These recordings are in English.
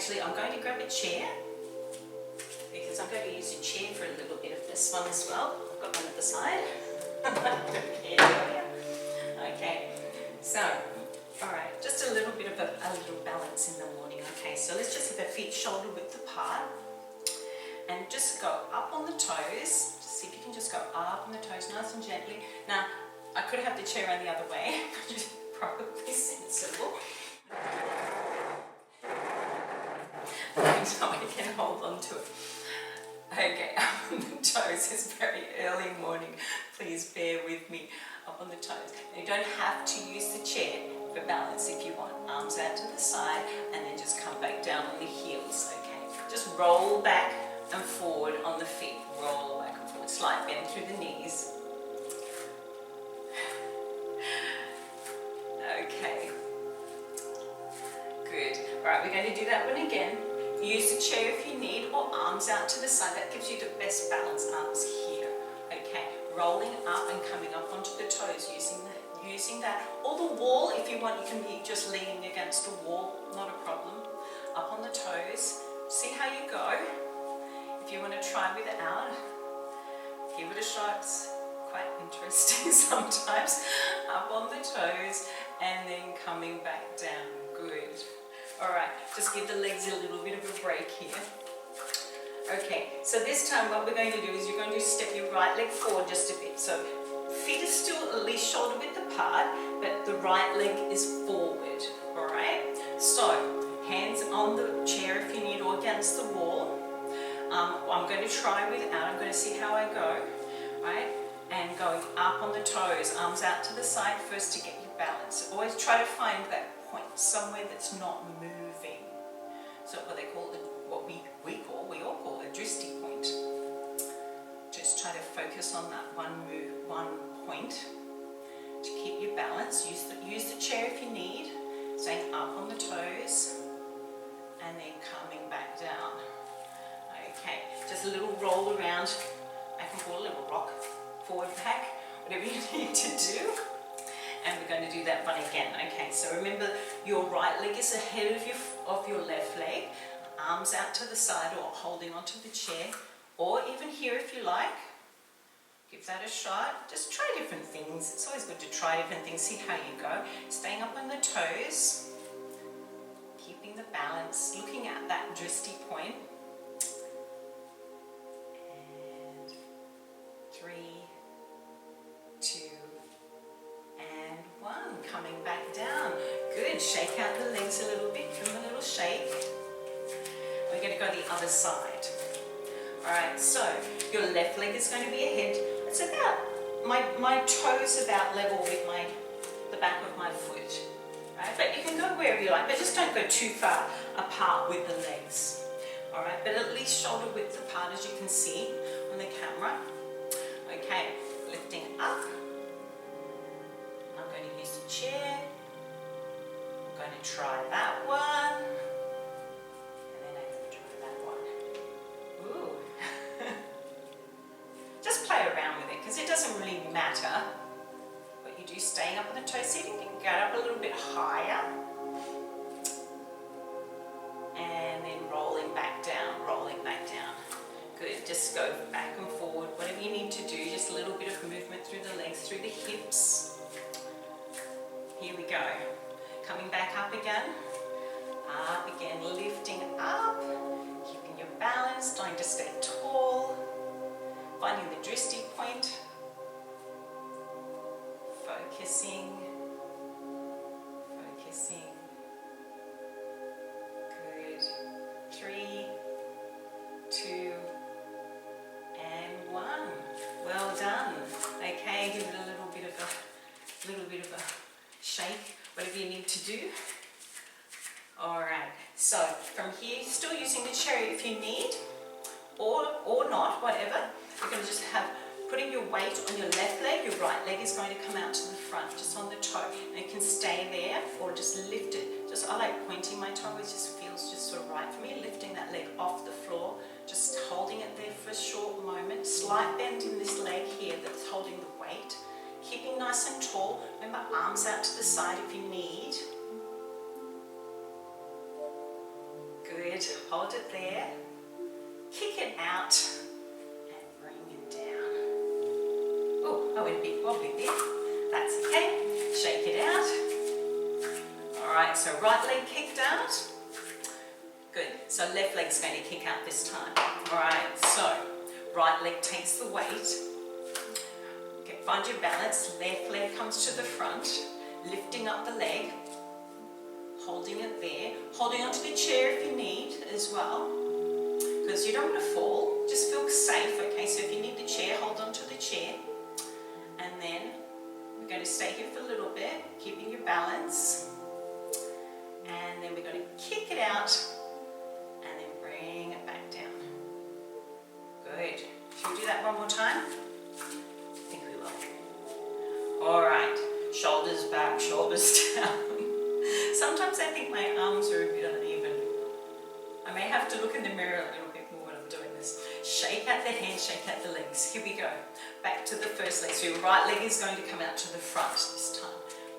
actually I'm going to grab a chair because I'm going to use a chair for a little bit of this one as well. I've got one at the side. Okay, so all right, just a little bit of a little balance in the morning. Okay, so let's just have our feet shoulder width apart and just go up on the toes. Just see if you can just go up on the toes nice and gently. Now, I could have the chair on the other way, which is probably sensible. So I can hold on to it. Okay, up on the toes. It's very early morning. Please bear with me. Up on the toes. And you don't have to use the chair for balance if you want. Arms out to the side and then just come back down on the heels. Okay, just roll back and forward on the feet. Roll back and forward. Slight bend through the knees. Okay. Good. Alright, we're going to do that one again. Use the chair if you need, or arms out to the side. That gives you the best balance. Arms here. Okay. Rolling up and coming up onto the toes, using that. Or the wall, if you want, you can be just leaning against a wall. Not a problem. Up on the toes. See how you go. If you want to try without, give it a shot. It's quite interesting sometimes. Up on the toes and then coming back down. Good. Alright, just give the legs a little bit of a break here. Okay, so this time what we're going to do is you're going to step your right leg forward just a bit. So feet are still at least shoulder width apart, but the right leg is forward. Alright, so hands on the chair if you need, or against the wall. I'm going to try without. I'm going to see how I go. Right, and going up on the toes, arms out to the side first to get your balance. Always try to find that point somewhere that's not moving. So what they call it, what we all call a drishti point. Just try to focus on that one point to keep your balance. Use the chair if you need. Staying up on the toes and then coming back down. Okay, just a little roll around. I can call a little rock, forward, back, whatever you need to do. And we're going to do that one again. Okay, so remember your right leg is ahead of your left leg. Arms out to the side or holding onto the chair, or even here if you like. Give that a shot. Just try different things. It's always good to try different things, see how you go. Staying up on the toes, keeping the balance, looking at that drishti point. And 3, 2, and 1. Coming back down. Good. Shake out the legs a little bit. Give them a little shake. We're going to go the other side. Alright, so your left leg is going to be ahead. It's about, my toes about level with the back of my foot. Right? But you can go wherever you like, but just don't go too far apart with the legs. Alright, but at least shoulder width apart, as you can see on the camera. Okay, lifting up. I'm going to use the chair. I'm going to try that one. And then I'm going to try that one. Ooh. Just play around with it, because it doesn't really matter what you do. Staying up on the toes, see if you can get up a little bit higher. And then rolling back down, rolling back down. Good, just go back and forward, whatever you need to do, just a little bit of movement through the legs, through the hips. Here we go. Coming back up again, lifting up, keeping your balance, trying to stay tall, finding the drishti point, focusing. Good. 3, 2, and 1. Well done. Okay, give it a little bit of a shake, whatever you need to do. Alright, so from here, still using the chair if you need, or not, whatever. You're going to just putting your weight on your left leg, your right leg is going to come out to the front, just on the toe. And you can stay there, or just lift it. I like pointing my toe, it just feels just sort of right for me. Lifting that leg off the floor, just holding it there for a short moment. Slight bend in this leg here that's holding the weight. Keeping nice and tall. Remember, arms out to the side if you need. Good. Good. Hold it there. Kick it out and bring it down. Oh, I went a bit wobbly there. That's okay. Shake it out. All right, so right leg kicked out. Good. So left leg's going to kick out this time. All right, so right leg takes the weight. Okay, find your balance. Left leg comes to the front, lifting up the leg, holding it there, holding onto the chair if you need as well, because you don't want to fall. Just feel safe. Okay, so if you need the chair, hold onto the chair, and then we're going to stay here for a little bit, keeping your balance, and then we're going to kick it out and then bring it back down. Good. Should we do that one more time? I think we will. All right. Shoulders back, shoulders down. Sometimes I think my arms are a bit uneven. I may have to look in the mirror a little bit more when I'm doing this. Shake out the hands, shake out the legs. Here we go. Back to the first leg. So your right leg is going to come out to the front this time.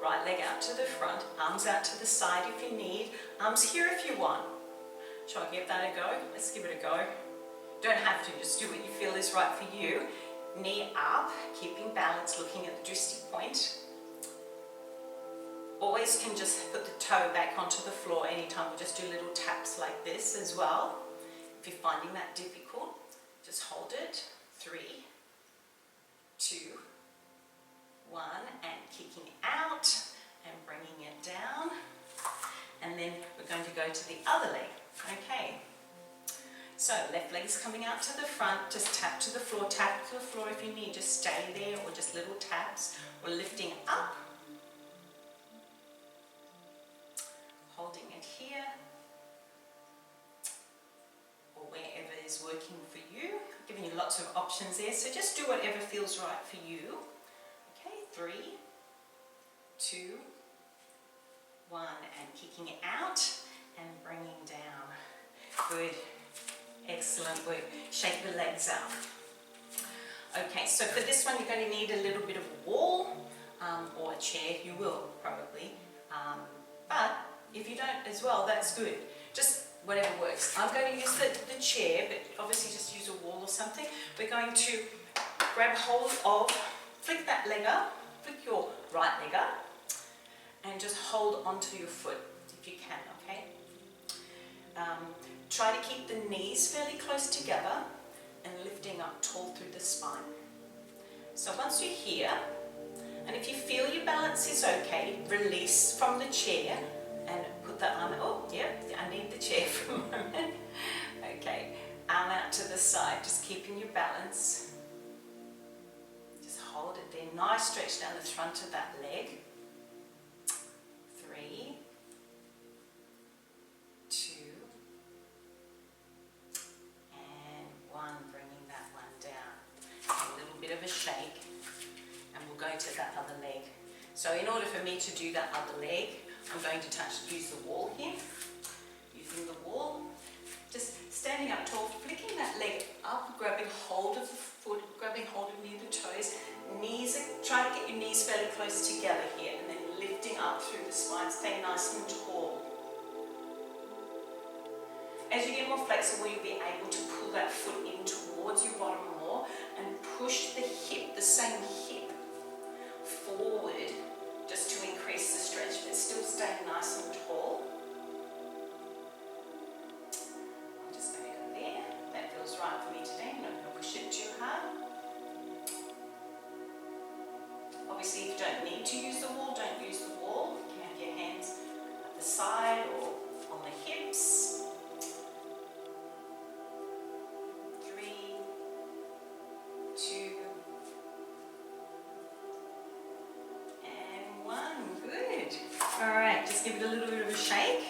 Right leg out to the front, arms out to the side if you need, arms here if you want. Shall I give that a go? Let's give it a go. Don't have to, just do what you feel is right for you. Knee up, keeping balance, looking at the drishti point. Always can just put the toe back onto the floor anytime. We'll just do little taps like this as well. If you're finding that difficult, just hold it. 3, 2, 1, and kicking out and bringing it down. And then we're going to go to the other leg. Okay. So left leg is coming out to the front. Just tap to the floor if you need. Just stay there, or just little taps. We're lifting up. Holding it here, or wherever is working for you. I'm giving you lots of options there, so just do whatever feels right for you. Okay, 3, 2, 1, and kicking it out and bringing down. Good, excellent work. Shake the legs out. Okay, so for this one you're going to need a little bit of a wall or a chair. You will probably, but if you don't as well, that's good. Just whatever works. I'm going to use the chair, but obviously just use a wall or something. We're going to grab hold of, flick that leg up, flick your right leg up, and just hold onto your foot if you can, okay? Try to keep the knees fairly close together and lifting up tall through the spine. So once you're here, and if you feel your balance is okay, release from the chair and put the arm, oh, yep, I need the chair for a moment. Okay, arm out to the side, just keeping your balance. Just hold it there, nice stretch down the front of that leg. 3, 2, and 1, bringing that one down. A little bit of a shake, and we'll go to that other leg. So in order for me to do that other leg, I'm going to use the wall here. Using the wall, just standing up tall, flicking that leg up, grabbing hold of the foot, grabbing hold of near the toes. Knees, try to get your knees fairly close together here, and then lifting up through the spine, stay nice and tall. As you get more flexible, you'll be able to pull that foot in towards your bottom more and push the hip, the same hip, forward, just to increase the stretch, but still staying nice and tall. I'm just going to go there. That feels right for me today. I'm not going to push it too hard. Obviously, if you don't need to use the wall, don't use the wall. You can have your hands at the side or on the hips. 3, 2, and 1. Good. All right, just give it a little bit of a shake.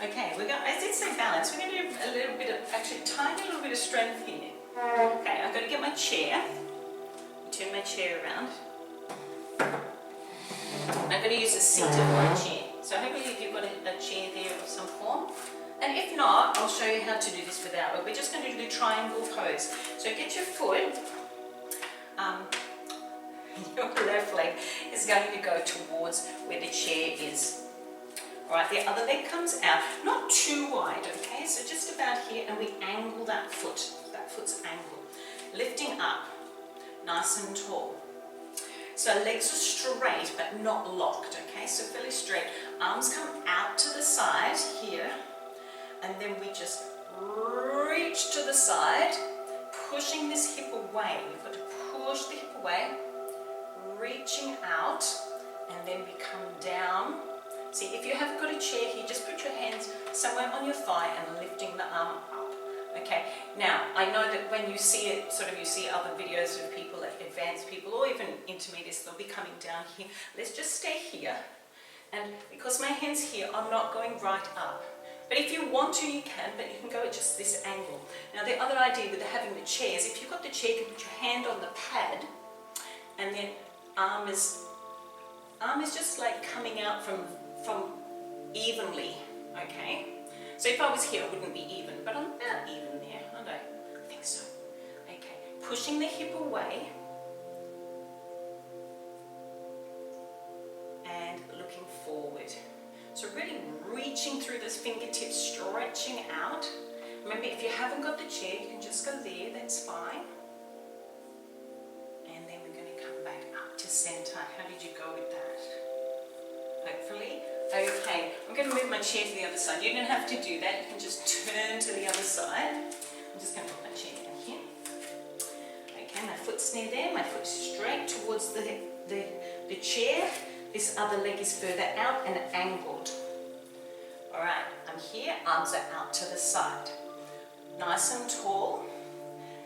Okay, we're going, as I say balance, we're going to do a little bit of, actually tiny little bit of strength here. Okay, I've got to get my chair. Turn my chair around. I'm going to use a seated one chair. So hopefully you've got a chair there of some form. And if not, I'll show you how to do this without it. We're just going to do the triangle pose. So get your foot, your left leg is going to go towards where the chair is. All right, the other leg comes out, not too wide, okay? So just about here, and we angle that foot. That foot's angled. Lifting up, nice and tall. So legs are straight, but not locked, okay? So fairly straight. Arms come out to the side here, and then we just reach to the side, pushing this hip away. You've got to push the hip away, reaching out, and then we come down. See, if you have got a chair here, just put your hands somewhere on your thigh and lifting the arm up. Okay, now I know that when you see it, you see other videos of people, like advanced people or even intermediates, they'll be coming down here. Let's just stay here, and because my hand's here, I'm not going right up. But if you want to, you can, but you can go at just this angle. Now the other idea with having the chair is if you've got the chair, you can put your hand on the pad, and then arm is just like coming out from evenly, okay? So if I was here, it wouldn't be even, but I'm about even there, aren't I? I think so. Okay, pushing the hip away and looking forward. So really reaching through those fingertips, stretching out. Remember, if you haven't got the chair, you can just go there, that's fine. And then we're going to come back up to center. How did you go with that? Hopefully. Okay, I'm going to move my chair to the other side. You don't have to do that, you can just turn to the other side. I'm just going to put my chair down here. Okay, my foot's near there, my foot's straight towards the chair. This other leg is further out and angled. Alright, I'm here, arms are out to the side. Nice and tall.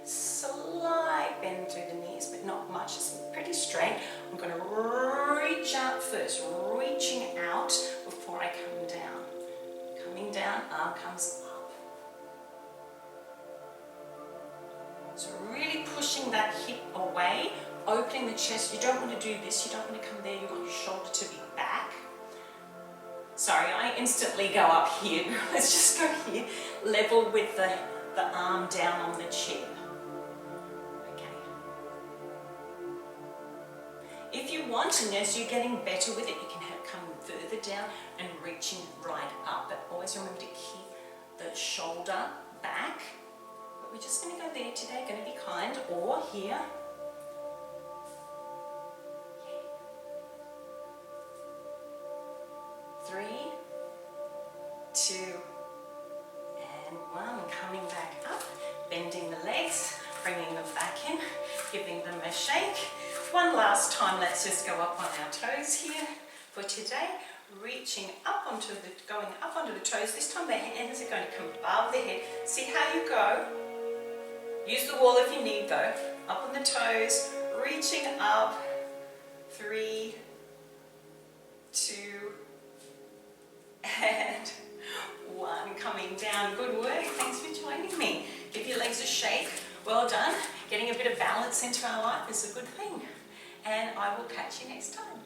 Slight bend through the knees, but not much, it's pretty straight. I'm going to reach out first, reaching out before I come down. Coming down, arm comes up. So really pushing that hip away, opening the chest. You don't want to do this, you don't want to come there, you want your shoulder to be back. Sorry, I instantly go up here. Let's just go here, level with the arm down on the chair. If you want, and as you're getting better with it, you can come further down and reaching right up. But always remember to keep the shoulder back. But we're just going to go there today, going to be kind, or here. 3, 2, and 1. Coming back up, bending the legs, bringing them back in, giving them a shake. One last time, let's just go up on our toes here for today. Reaching up going up onto the toes. This time the hands are going to come above the head. See how you go. Use the wall if you need though. Up on the toes, reaching up. 3, 2, and 1. Coming down. Good work. Thanks for joining me. Give your legs a shake. Well done. Getting a bit of balance into our life is a good thing. And I will catch you next time.